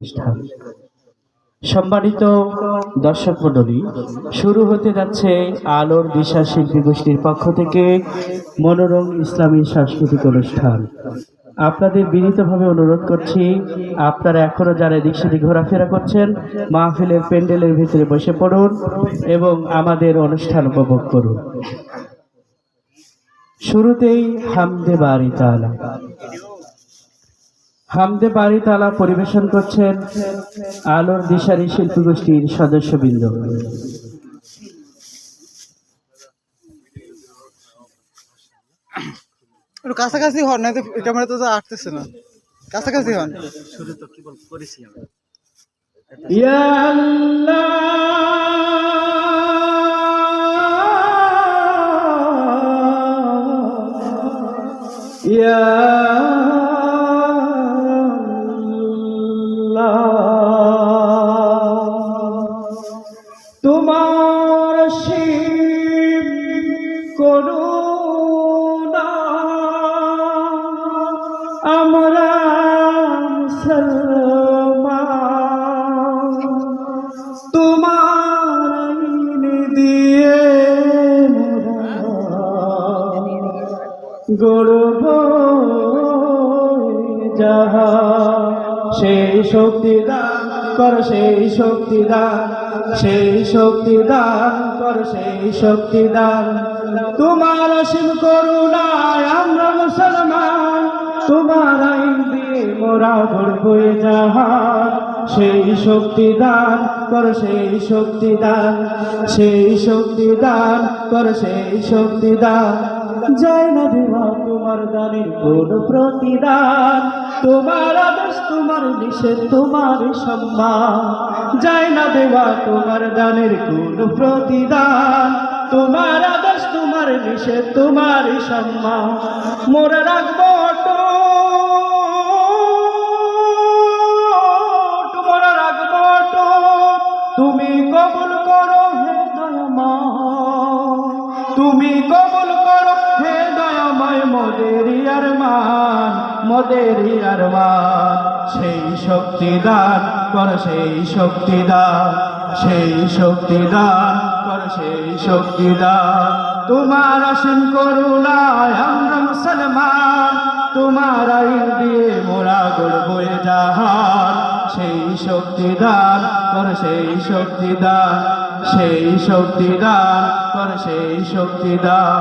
অনুষ্ঠান। সম্মানিত দর্শক মণ্ডলী, শুরু হতে যাচ্ছে আলোর দিশা শিল্পী গোষ্ঠীর পক্ষ থেকে মনোরম ইসলামী সাংস্কৃতিক অনুষ্ঠান। আপনাদের বিনীতভাবে অনুরোধ করছি, আপনারা এখনো যারা এদিক সেদিক ঘোরাফেরা করছেন, মাহফিলের প্যান্ডেলের ভিতরে বসে পড়ুন এবং আমাদের অনুষ্ঠান উপভোগ করুন। শুরুতেই হামদে বারি তাআলা, হামদে বারি তাআলা পরিবেশন করছেন আলোর দিশারি শিল্পী গোষ্ঠীর সদস্যবৃন্দ। একটু কাছাকাছি হন, না ক্যামেরা তো আসতেছে না, কাছাকাছি হন। শুরু তো কি করেছি আমি। ইয়া আল্লাহ ইয়া তোমার শিব করুণা আমরা মুসলমান, তোমার আইন দিয়ে গড়ব যাহা, সেই শক্তি দান কর, সেই শক্তি দান, সেই শক্তি দান কর, সেই শক্তি দান। তোমার অসীম করুণায় আমরা মুসলমান, তোমার আইন দিয়ে মোরা গড়ব জাহান। সেই শক্তি দান কর, সেই শক্তি দান, সেই শক্তি দান কর, সেই শক্তি দান। যায় না দেওয়া তোমার দানের কোন প্রতিদান, তোমার আদেশ তোমার নিষেধ তোমার সম্মান। যায় না দেওয়া তোমার দানের কোন প্রতিদান, তোমার আদেশ তোমার নিষেধ তোমার সম্মান। মোরা রাখবো মোরা রাখবো, তুমি কবুল করো হে দয়াময়, তুমি কবুল করো হে দয়াময় মোদেরই আরমান, মোদেরই আরমান। সেই শক্তি দান কর, সেই শক্তি দান, সেই শক্তি দান কর, সেই শক্তি দান। তোমার অসীম করুণায় আমরা মুসলমান, তোমার আইন দিয়ে মোরা গড়ব জাহান। সেই শক্তি দান কর, সেই শক্তি দান, সেই শক্তি দান কর, সেই শক্তি দান।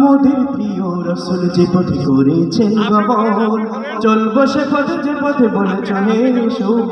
মোদের প্রিয় রাসূল যে পথে করেছেন গমন, চলবো সে পথে যে পথে বলেছ হে শুভ।